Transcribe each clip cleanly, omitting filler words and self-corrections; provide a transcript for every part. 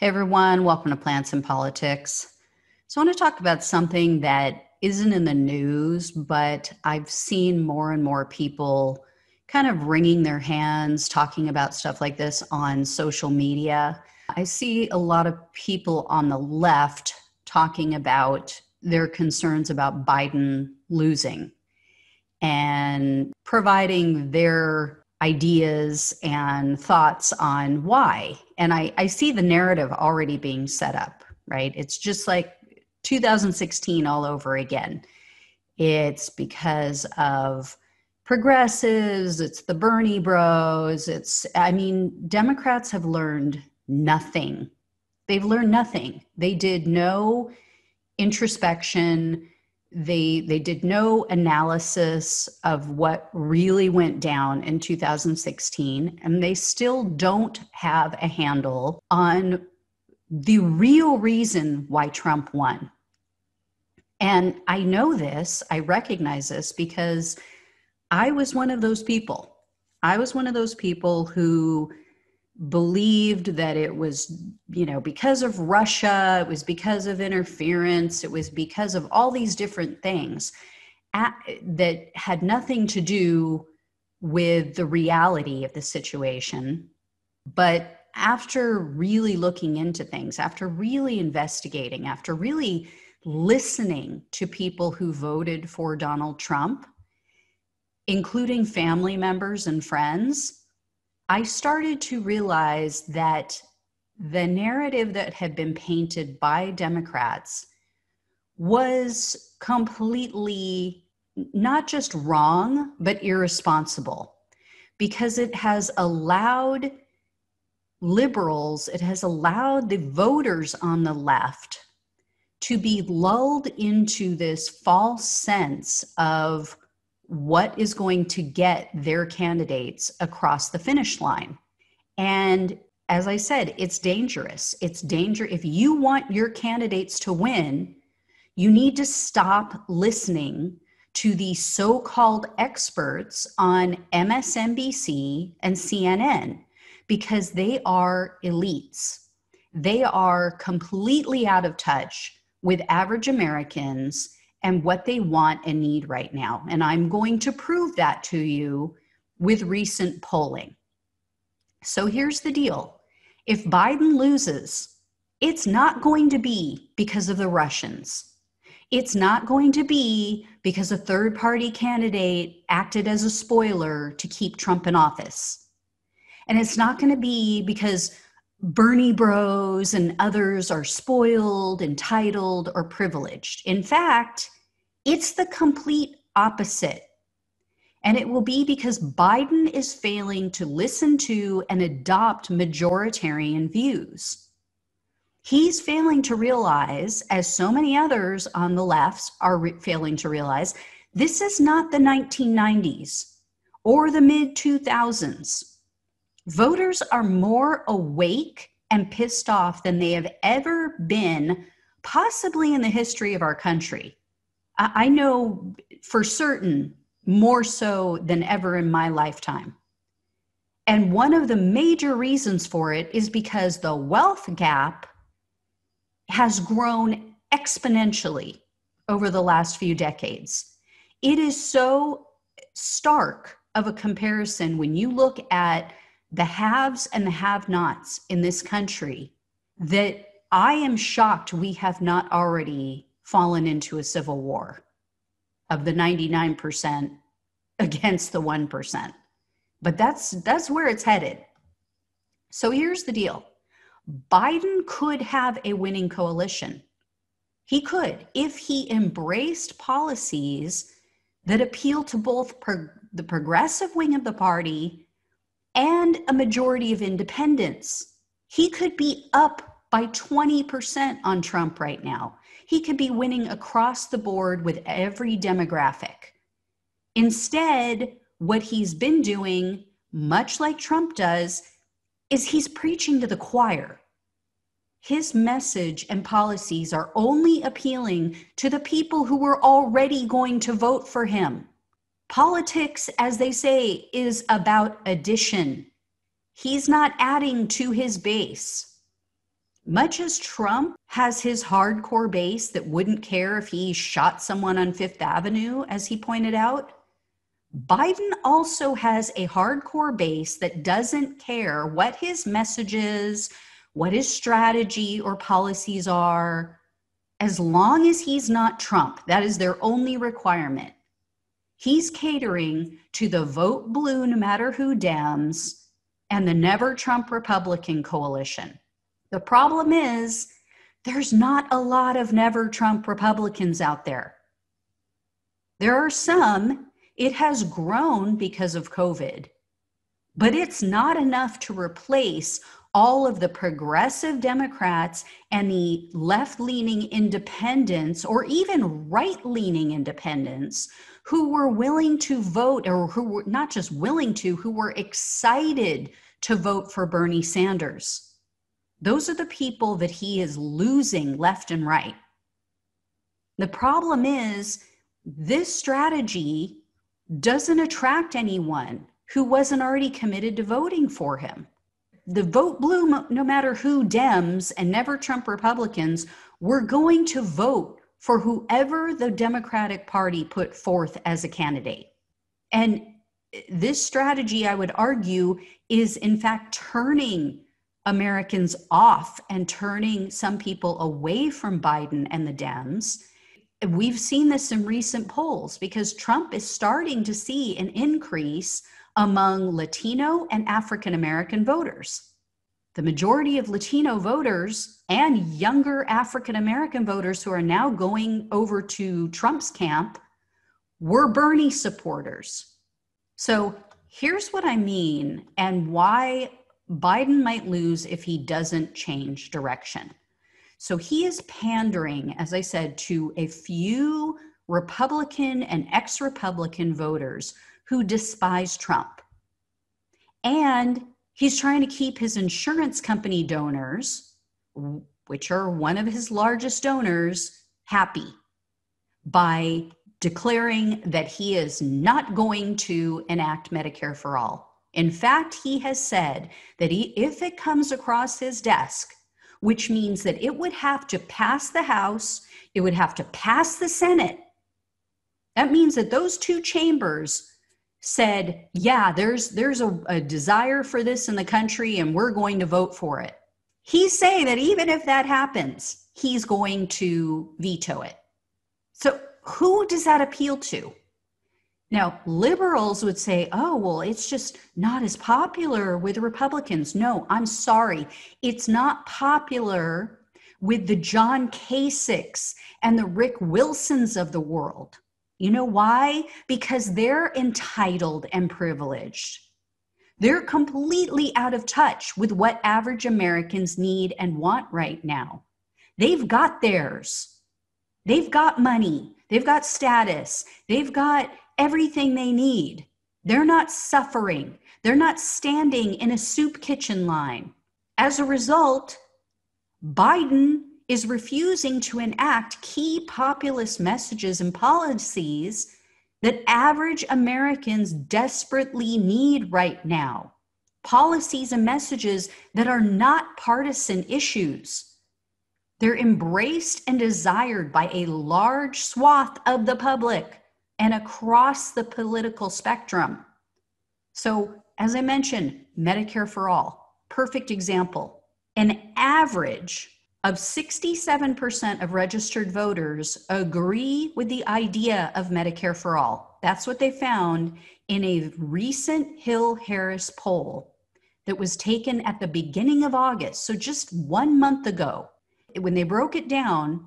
Hey everyone, welcome to Plants and Politics. So I want to talk about something that isn't in the news, but I've seen more and more people kind of wringing their hands talking about stuff like this on social media. I see a lot of people on the left talking about their concerns about Biden losing and providing their ideas and thoughts on why. And I see the narrative already being set up, right? It's just like 2016 all over again. It's because of progressives, it's the Bernie bros, Democrats have learned nothing. They've learned nothing. They did no introspection. They did no analysis of what really went down in 2016, and they still don't have a handle on the real reason why Trump won. And I know this, I recognize this because I was one of those people. I was one of those people who believed that it was, because of Russia, it was because of interference, it was because of all these different things that had nothing to do with the reality of the situation. But after really looking into things, after really investigating, after really listening to people who voted for Donald Trump, including family members and friends, I started to realize that the narrative that had been painted by Democrats was completely not just wrong, but irresponsible, because it has allowed liberals, it has allowed the voters on the left to be lulled into this false sense of what is going to get their candidates across the finish line. And as I said, it's dangerous. It's dangerous. If you want your candidates to win, you need to stop listening to the so-called experts on MSNBC and CNN, because they are elites. They are completely out of touch with average Americans and what they want and need right now. And I'm going to prove that to you with recent polling. So here's the deal. If Biden loses, it's not going to be because of the Russians. It's not going to be because a third-party candidate acted as a spoiler to keep Trump in office. And it's not going to be because Bernie bros and others are spoiled, entitled, or privileged. In fact, it's the complete opposite. And it will be because Biden is failing to listen to and adopt majoritarian views. He's failing to realize, as so many others on the left are failing to realize, this is not the 1990s or the mid-2000s. Voters are more awake and pissed off than they have ever been, possibly in the history of our country. I know for certain more so than ever in my lifetime. And one of the major reasons for it is because the wealth gap has grown exponentially over the last few decades. It is so stark of a comparison when you look at the haves and the have-nots in this country that I am shocked we have not already fallen into a civil war of the 99% against the 1%. But that's where it's headed. So here's the deal. Biden could have a winning coalition. He could, if he embraced policies that appeal to both the progressive wing of the party and a majority of independents. He could be up by 20% on Trump right now. He could be winning across the board with every demographic. Instead, what he's been doing, much like Trump does, is he's preaching to the choir. His message and policies are only appealing to the people who were already going to vote for him. Politics, as they say, is about addition. He's not adding to his base. Much as Trump has his hardcore base that wouldn't care if he shot someone on Fifth Avenue, as he pointed out, Biden also has a hardcore base that doesn't care what his message is, what his strategy or policies are, as long as he's not Trump. That is their only requirement. He's catering to the vote blue, no matter who Dems, and the never Trump Republican coalition. The problem is there's not a lot of never Trump Republicans out there. There are some. It has grown because of COVID, but it's not enough to replace all of the progressive Democrats and the left-leaning independents, or even right-leaning independents, who were willing to vote, or who were not just willing to, who were excited to vote for Bernie Sanders. Those are the people that he is losing left and right. The problem is this strategy doesn't attract anyone who wasn't already committed to voting for him. The vote blue, no matter who Dems and never Trump Republicans, were going to vote for whoever the Democratic Party put forth as a candidate. And this strategy, I would argue, is in fact turning Americans off and turning some people away from Biden and the Dems. We've seen this in recent polls because Trump is starting to see an increase among Latino and African American voters. The majority of Latino voters and younger African American voters who are now going over to Trump's camp were Bernie supporters. So here's what I mean and why Biden might lose if he doesn't change direction. So he is pandering, as I said, to a few Republican and ex-Republican voters who despise Trump. And he's trying to keep his insurance company donors, which are one of his largest donors, happy by declaring that he is not going to enact Medicare for all. In fact, he has said that if it comes across his desk, which means that it would have to pass the House, it would have to pass the Senate. That means that those two chambers said, yeah, there's a desire for this in the country and we're going to vote for it. He's saying that even if that happens, he's going to veto it. So who does that appeal to? Now, liberals would say, oh, well, it's just not as popular with Republicans. No, I'm sorry. It's not popular with the John Kasichs and the Rick Wilsons of the world. You know why? Because they're entitled and privileged. They're completely out of touch with what average Americans need and want right now. They've got theirs. They've got money. They've got status. They've got everything they need. They're not suffering. They're not standing in a soup kitchen line. As a result, Biden is refusing to enact key populist messages and policies that average Americans desperately need right now. Policies and messages that are not partisan issues. They're embraced and desired by a large swath of the public and across the political spectrum. So, as I mentioned, Medicare for all, perfect example. An average of 67% of registered voters agree with the idea of Medicare for all. That's what they found in a recent Hill-Harris poll that was taken at the beginning of August, so just 1 month ago. When they broke it down,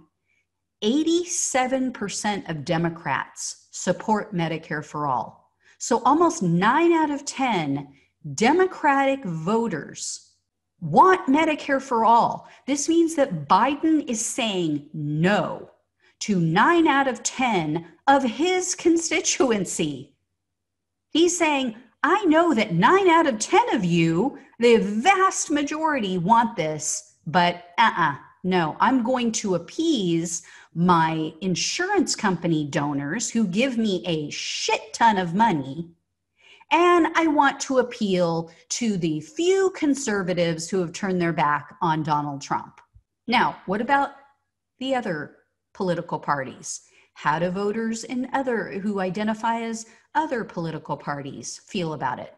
87% of Democrats support Medicare for all. So almost 9 out of 10 Democratic voters want Medicare for all. This means that Biden is saying no to 9 out of 10 of his constituency. He's saying, I know that 9 out of 10 of you, the vast majority, want this, but no, I'm going to appease my insurance company donors who give me a shit ton of money, and I want to appeal to the few conservatives who have turned their back on Donald Trump. Now, what about the other political parties? How do voters who identify as other political parties feel about it?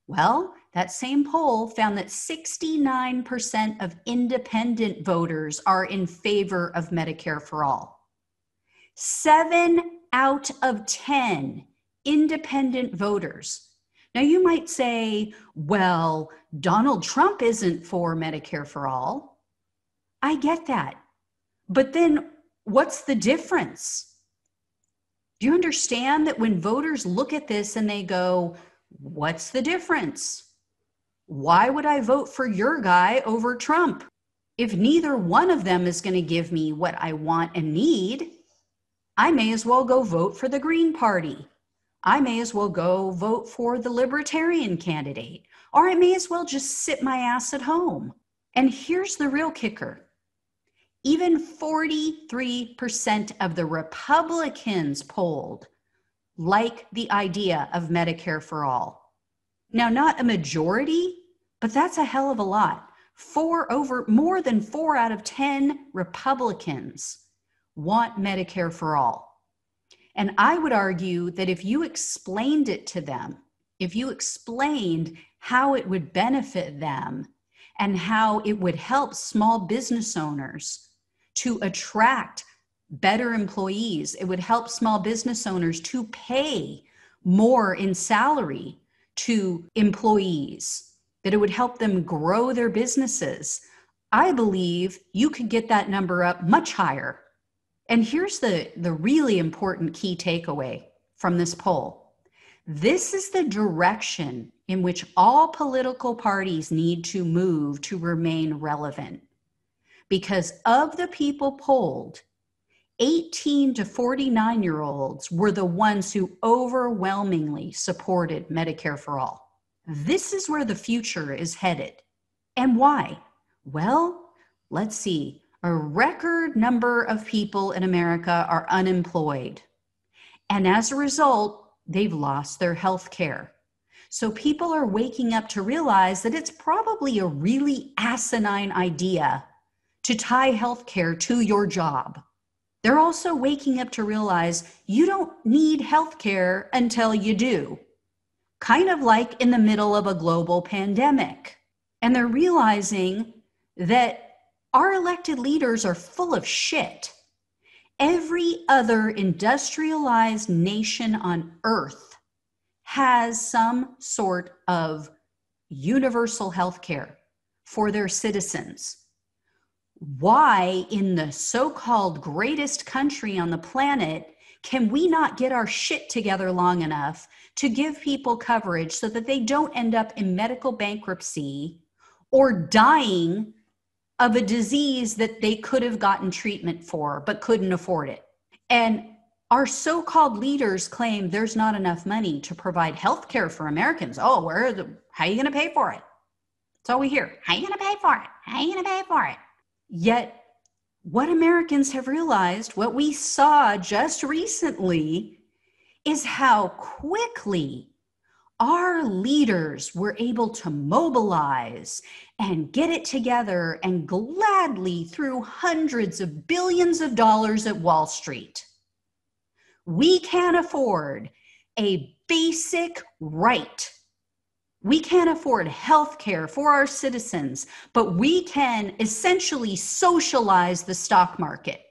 Well, that same poll found that 69% of independent voters are in favor of Medicare for all. 7 out of 10 independent voters. Now, you might say, well, Donald Trump isn't for Medicare for all. I get that. But then what's the difference? Do you understand that when voters look at this and they go, what's the difference? Why would I vote for your guy over Trump? If neither one of them is going to give me what I want and need, I may as well go vote for the Green Party. I may as well go vote for the Libertarian candidate, or I may as well just sit my ass at home. And here's the real kicker. Even 43% of the Republicans polled like the idea of Medicare for all. Now, not a majority, but that's a hell of a lot. More than 4 out of 10 Republicans want Medicare for all. And I would argue that if you explained it to them, if you explained how it would benefit them and how it would help small business owners to attract better employees, it would help small business owners to pay more in salary to employees, that it would help them grow their businesses, I believe you could get that number up much higher. And here's the really important key takeaway from this poll. This is the direction in which all political parties need to move to remain relevant. Because of the people polled, 18 to 49-year-olds were the ones who overwhelmingly supported Medicare for all. This is where the future is headed. And why? Well, let's see. A record number of people in America are unemployed. And as a result, they've lost their health care. So people are waking up to realize that it's probably a really asinine idea to tie healthcare to your job. They're also waking up to realize you don't need healthcare until you do, kind of like in the middle of a global pandemic. And they're realizing that our elected leaders are full of shit. Every other industrialized nation on earth has some sort of universal healthcare for their citizens. Why, in the so-called greatest country on the planet, can we not get our shit together long enough to give people coverage so that they don't end up in medical bankruptcy or dying of a disease that they could have gotten treatment for but couldn't afford it? And our so-called leaders claim there's not enough money to provide health care for Americans. Oh, how are you going to pay for it? That's all we hear. How are you going to pay for it? How are you going to pay for it? Yet, what Americans have realized, what we saw just recently, is how quickly our leaders were able to mobilize and get it together and gladly threw hundreds of billions of dollars at Wall Street. We can't afford a basic right. We can't afford health care for our citizens, but we can essentially socialize the stock market.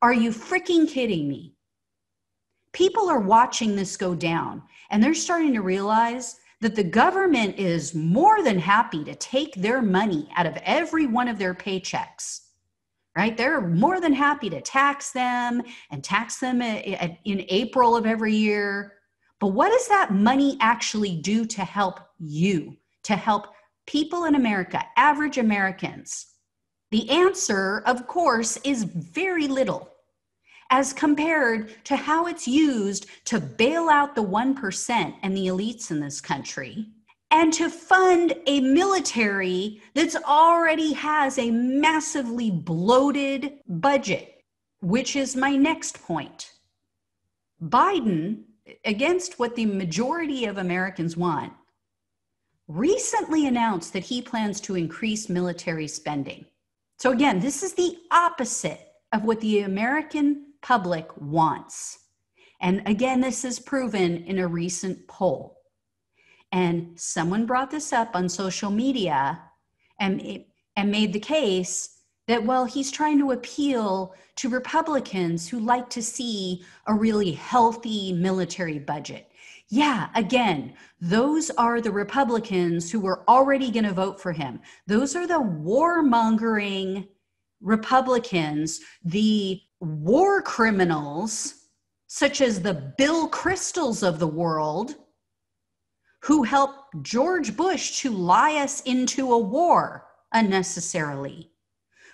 Are you freaking kidding me? People are watching this go down, and they're starting to realize that the government is more than happy to take their money out of every one of their paychecks, right? They're more than happy to tax them and tax them in April of every year. But what does that money actually do to help you, to help people in America, average Americans? The answer, of course, is very little as compared to how it's used to bail out the 1% and the elites in this country and to fund a military that's already has a massively bloated budget, which is my next point. Biden, against what the majority of Americans want, recently announced that he plans to increase military spending. So again, this is the opposite of what the American public wants. And again, this is proven in a recent poll. And someone brought this up on social media and made the case that, well, he's trying to appeal to Republicans who like to see a really healthy military budget. Yeah, again, those are the Republicans who were already going to vote for him. Those are the warmongering Republicans, the war criminals, such as the Bill Kristols of the world, who helped George Bush to lie us into a war unnecessarily,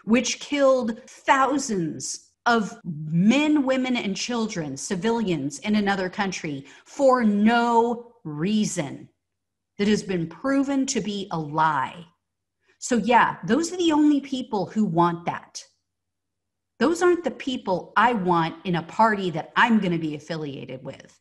which killed thousands of men, women, and children, civilians in another country for no reason that has been proven to be a lie. So yeah, those are the only people who want that. Those aren't the people I want in a party that I'm going to be affiliated with.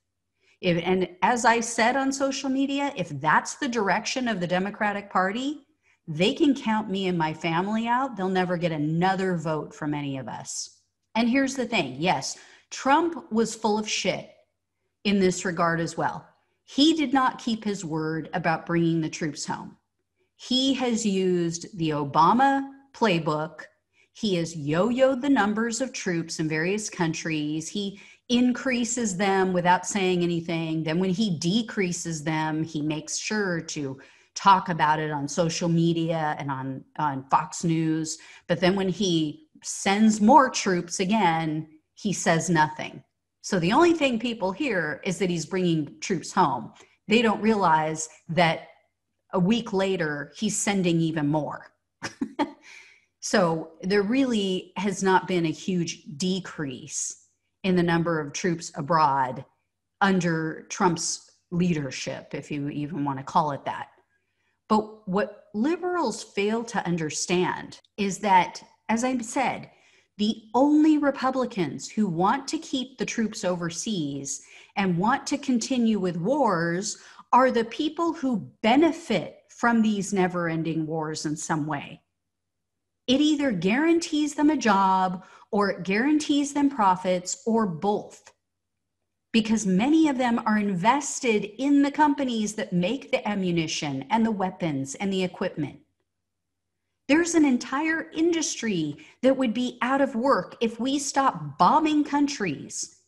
And as I said on social media, if that's the direction of the Democratic Party, they can count me and my family out. They'll never get another vote from any of us. And here's the thing. Yes, Trump was full of shit in this regard as well. He did not keep his word about bringing the troops home. He has used the Obama playbook. He has yo-yoed the numbers of troops in various countries. He increases them without saying anything. Then when he decreases them, he makes sure to talk about it on social media and on Fox News. But then when he sends more troops again, he says nothing. So the only thing people hear is that he's bringing troops home. They don't realize that a week later, he's sending even more. So there really has not been a huge decrease in the number of troops abroad under Trump's leadership, if you even want to call it that. But what liberals fail to understand is that, as I said, the only Republicans who want to keep the troops overseas and want to continue with wars are the people who benefit from these never-ending wars in some way. It either guarantees them a job or it guarantees them profits or both, because many of them are invested in the companies that make the ammunition and the weapons and the equipment. There's an entire industry that would be out of work if we stop bombing countries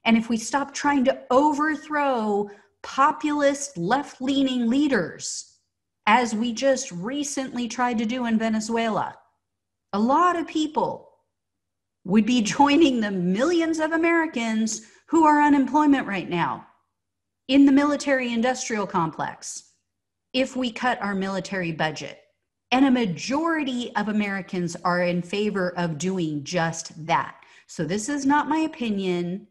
and if we stop trying to overthrow populist left-leaning leaders, as we just recently tried to do in Venezuela. A lot of people would be joining the millions of Americans who are unemployment right now in the military-industrial complex if we cut our military budget. And a majority of Americans are in favor of doing just that. So this is not my opinion.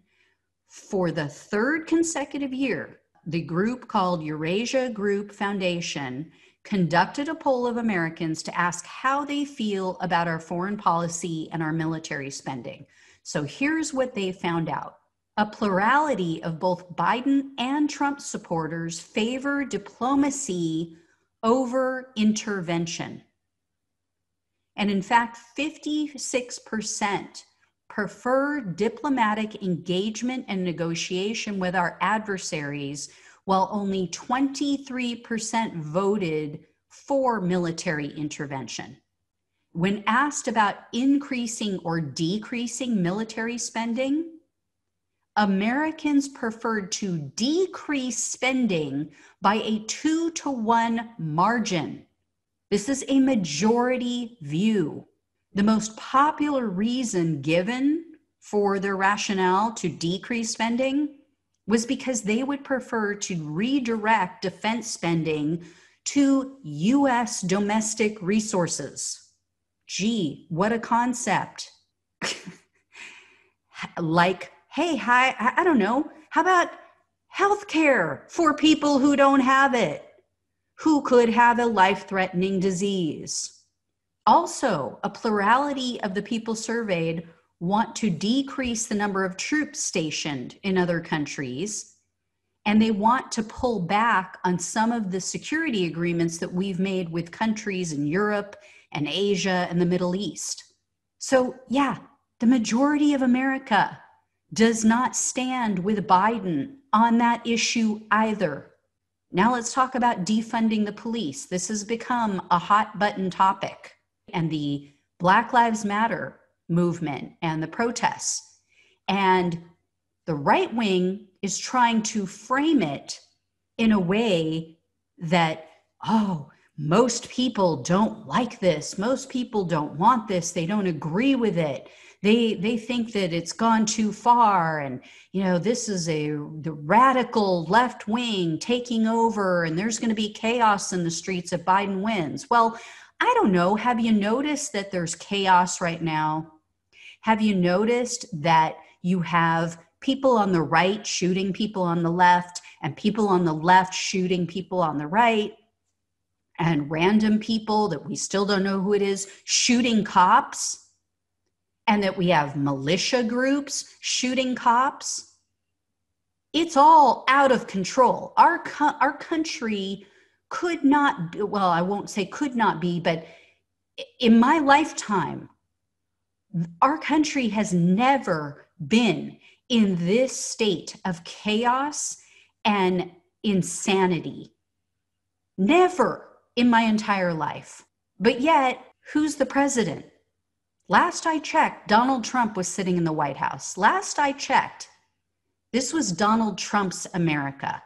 For the third consecutive year, the group called Eurasia Group Foundation conducted a poll of Americans to ask how they feel about our foreign policy and our military spending. So here's what they found out. A plurality of both Biden and Trump supporters favor diplomacy over intervention. And in fact, 56% prefer diplomatic engagement and negotiation with our adversaries, while only 23% voted for military intervention. When asked about increasing or decreasing military spending, Americans preferred to decrease spending by a 2-to-1 margin. This is a majority view. The most popular reason given for their rationale to decrease spending was because they would prefer to redirect defense spending to U.S. domestic resources. Gee, what a concept. Like, hey, I don't know, how about healthcare for people who don't have it, who could have a life-threatening disease? Also, a plurality of the people surveyed want to decrease the number of troops stationed in other countries, and they want to pull back on some of the security agreements that we've made with countries in Europe and Asia and the Middle East. So yeah, the majority of America does not stand with Biden on that issue either. Now let's talk about defunding the police. This has become a hot button topic, and the Black Lives Matter movement and the protests. And the right wing is trying to frame it in a way that, oh, most people don't like this. Most people don't want this. They don't agree with it. They think that it's gone too far, and this is the radical left wing taking over, and there's going to be chaos in the streets if Biden wins. Well, I don't know. Have you noticed that there's chaos right now? Have you noticed that you have people on the right shooting people on the left, and people on the left shooting people on the right, and random people that we still don't know who it is shooting cops? And that we have militia groups shooting cops? It's all out of control. Our country could not, well, I won't say could not be, but in my lifetime, our country has never been in this state of chaos and insanity. Never in my entire life. But yet, who's the president? Last I checked, Donald Trump was sitting in the White House. Last I checked, this was Donald Trump's America,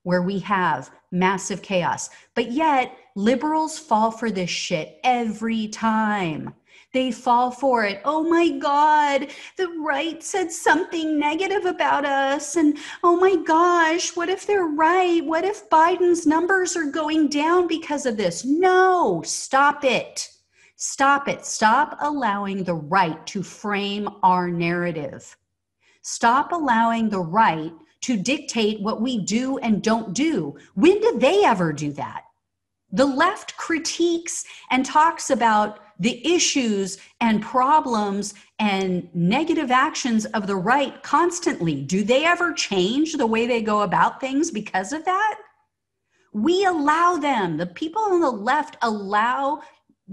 where we have massive chaos. But yet, liberals fall for this shit every time. They fall for it. Oh my God, the right said something negative about us. And oh my gosh, what if they're right? What if Biden's numbers are going down because of this? No, stop it. Stop it. Stop allowing the right to frame our narrative. Stop allowing the right to dictate what we do and don't do. When did they ever do that? The left critiques and talks about the issues and problems and negative actions of the right constantly. Do they ever change the way they go about things because of that? We allow them. The people on the left allow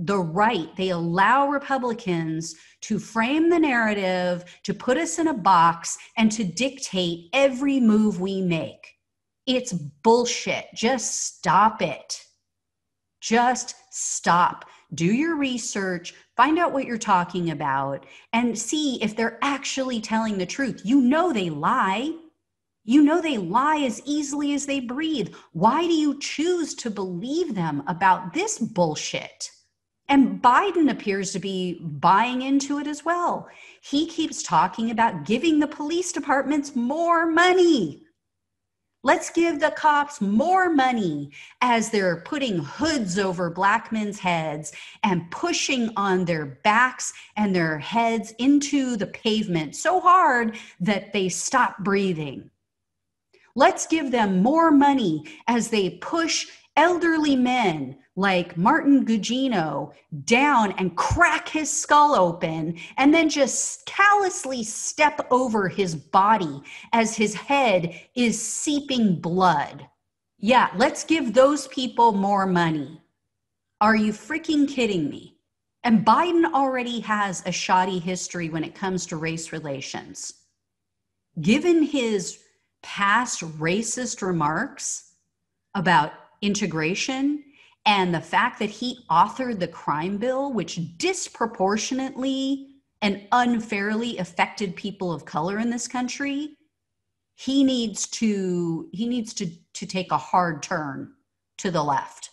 the right, they allow Republicans to frame the narrative, to put us in a box, and to dictate every move we make. It's bullshit. Just stop it. Just stop. Do your research, find out what you're talking about, and see if they're actually telling the truth. You know they lie. You know they lie as easily as they breathe. Why do you choose to believe them about this bullshit? And Biden appears to be buying into it as well. He keeps talking about giving the police departments more money. Let's give the cops more money as they're putting hoods over black men's heads and pushing on their backs and their heads into the pavement so hard that they stop breathing. Let's give them more money as they push elderly men like Martin Gugino down and crack his skull open and then just callously step over his body as his head is seeping blood. Yeah, let's give those people more money. Are you freaking kidding me? And Biden already has a shoddy history when it comes to race relations. Given his past racist remarks about integration and the fact that he authored the crime bill, which disproportionately and unfairly affected people of color in this country, he needs to take a hard turn to the left.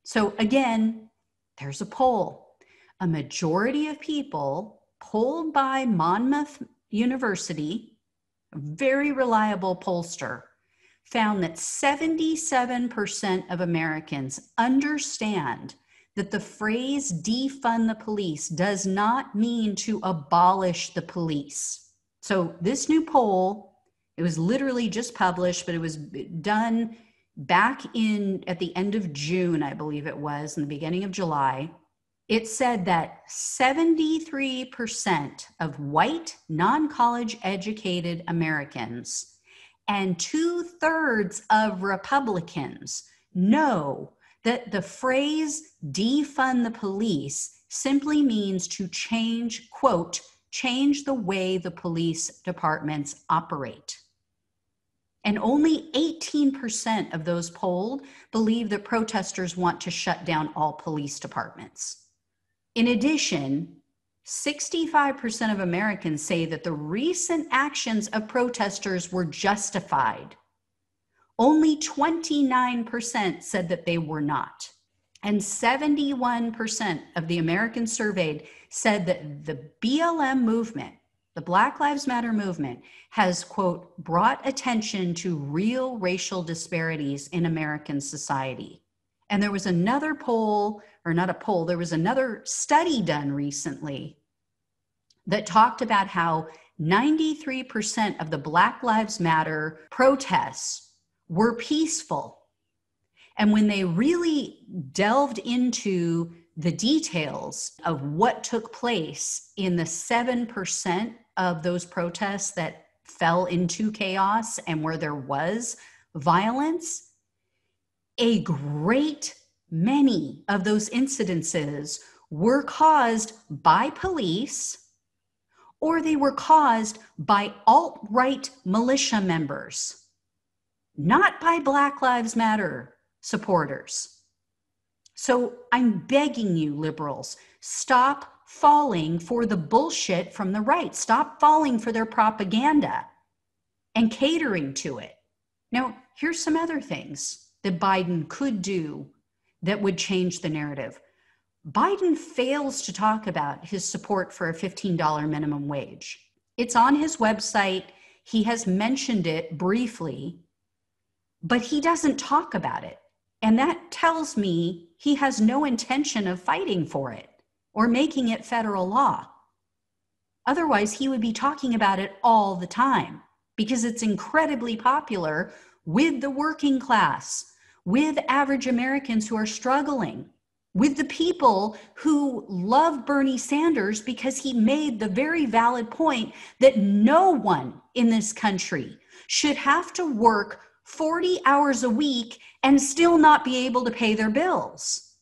So again, there's a poll. A majority of people polled by Monmouth University, a very reliable pollster, found that 77% of Americans understand that the phrase defund the police does not mean to abolish the police. So this new poll, it was literally just published, but it was done back at the end of June, I believe it was, in the beginning of July. It said that 73% of white, non-college educated Americans and 2/3 of Republicans know that the phrase defund the police simply means to change, quote, change the way the police departments operate. And only 18% of those polled believe that protesters want to shut down all police departments. In addition, 65% of Americans say that the recent actions of protesters were justified. Only 29% said that they were not. And 71% of the Americans surveyed said that the BLM movement, the Black Lives Matter movement, has, quote, brought attention to real racial disparities in American society. And there was another poll, or not a poll, there was another study done recently that talked about how 93% of the Black Lives Matter protests were peaceful. And when they really delved into the details of what took place in the 7% of those protests that fell into chaos and where there was violence, a great many of those incidences were caused by police, or they were caused by alt-right militia members, not by Black Lives Matter supporters. So I'm begging you, liberals, stop falling for the bullshit from the right. Stop falling for their propaganda and catering to it. Now, here's some other things that Biden could do that would change the narrative. Biden fails to talk about his support for a $15 minimum wage. It's on his website. He has mentioned it briefly, but he doesn't talk about it. And that tells me he has no intention of fighting for it or making it federal law. Otherwise, he would be talking about it all the time because it's incredibly popular with the working class, with average Americans who are struggling, with the people who love Bernie Sanders because he made the very valid point that no one in this country should have to work 40 hours a week and still not be able to pay their bills.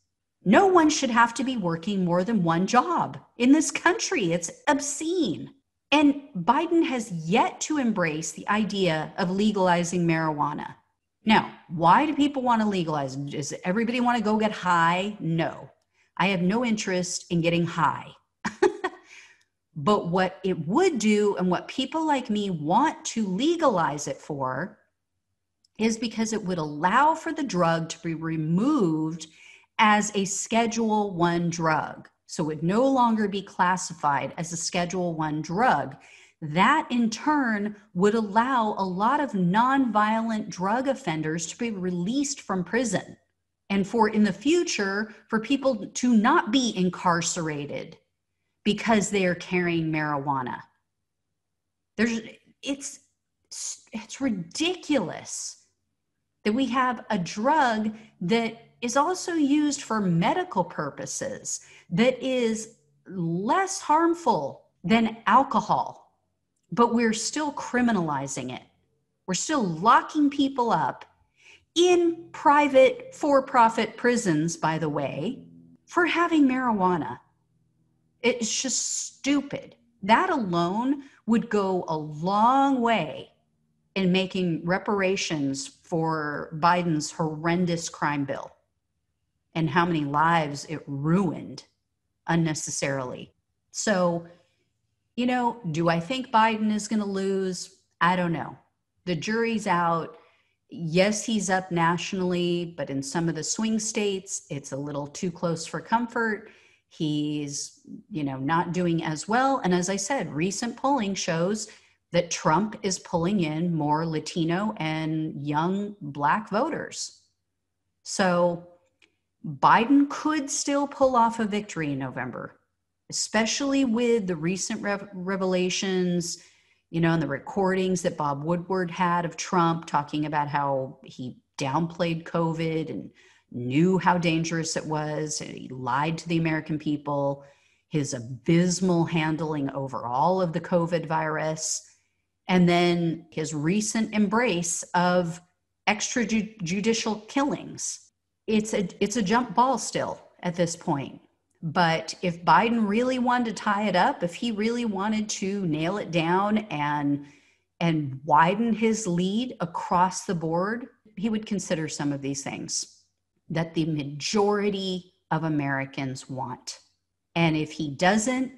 No one should have to be working more than one job in this country. It's obscene. And Biden has yet to embrace the idea of legalizing marijuana. Now, why do people want to legalize? Does everybody want to go get high? No. I have no interest in getting high. But what it would do, and what people like me want to legalize it for, is because it would allow for the drug to be removed as a Schedule I drug. So it would no longer be classified as a Schedule I drug. That in turn would allow a lot of nonviolent drug offenders to be released from prison, and for in the future for people to not be incarcerated because they are carrying marijuana. It's ridiculous that we have a drug that is also used for medical purposes that is less harmful than alcohol, but we're still criminalizing it. We're still locking people up in private for-profit prisons, by the way, for having marijuana. It's just stupid. That alone would go a long way in making reparations for Biden's horrendous crime bill and how many lives it ruined unnecessarily. So, do I think Biden is going to lose? I don't know. The jury's out. Yes, he's up nationally, but in some of the swing states, it's a little too close for comfort. He's, not doing as well. And as I said, recent polling shows that Trump is pulling in more Latino and young Black voters. So Biden could still pull off a victory in November, especially with the recent revelations, and the recordings that Bob Woodward had of Trump talking about how he downplayed COVID and knew how dangerous it was. And he lied to the American people, his abysmal handling over all of the COVID virus, and then his recent embrace of extrajudicial killings. it's a jump ball still at this point. But if Biden really wanted to tie it up, if he really wanted to nail it down and widen his lead across the board, he would consider some of these things that the majority of Americans want. And if he doesn't,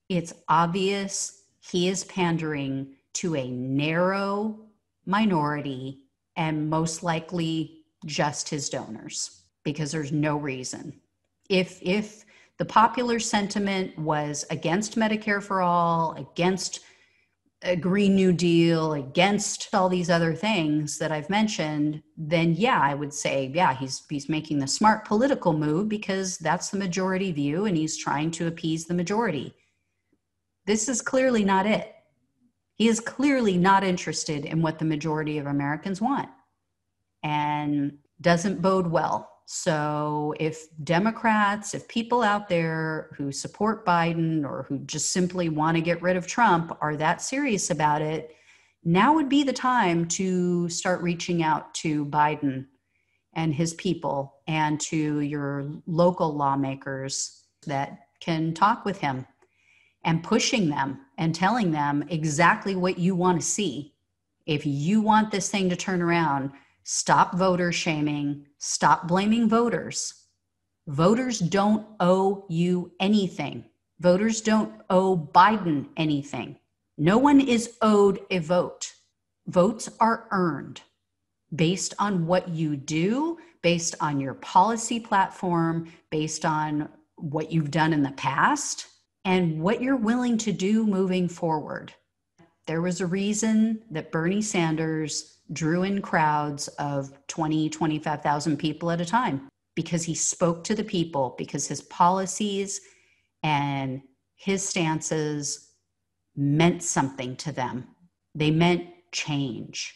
it's obvious he is pandering to a narrow minority and most likely just his donors, because there's no reason. If the popular sentiment was against Medicare for all, against a Green New Deal, against all these other things that I've mentioned, then yeah, I would say, yeah, he's making the smart political move because that's the majority view and he's trying to appease the majority. This is clearly not it. He is clearly not interested in what the majority of Americans want and doesn't bode well. So if Democrats, if people out there who support Biden or who just simply want to get rid of Trump are that serious about it, now would be the time to start reaching out to Biden and his people and to your local lawmakers that can talk with him and pushing them and telling them exactly what you want to see. If you want this thing to turn around, stop voter shaming. Stop blaming voters. Voters don't owe you anything. Voters don't owe Biden anything. No one is owed a vote. Votes are earned based on what you do, based on your policy platform, based on what you've done in the past, and what you're willing to do moving forward. There was a reason that Bernie Sanders drew in crowds of 20, 25,000 people at a time, because he spoke to the people, because his policies and his stances meant something to them. They meant change.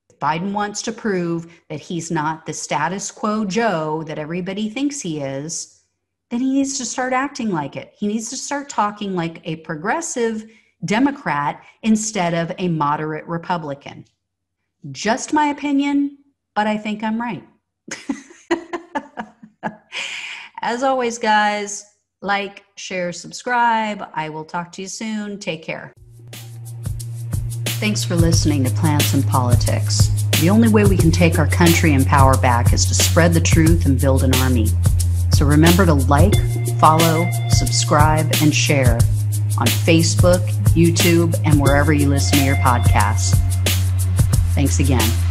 If Biden wants to prove that he's not the status quo Joe that everybody thinks he is, then he needs to start acting like it. He needs to start talking like a progressive Democrat instead of a moderate Republican. Just my opinion, but I think I'm right. As always, guys, like, share, subscribe. I will talk to you soon. Take care. Thanks for listening to Plants and Politics. The only way we can take our country and power back is to spread the truth and build an army. So remember to like, follow, subscribe, and share on Facebook, YouTube, and wherever you listen to your podcasts. Thanks again.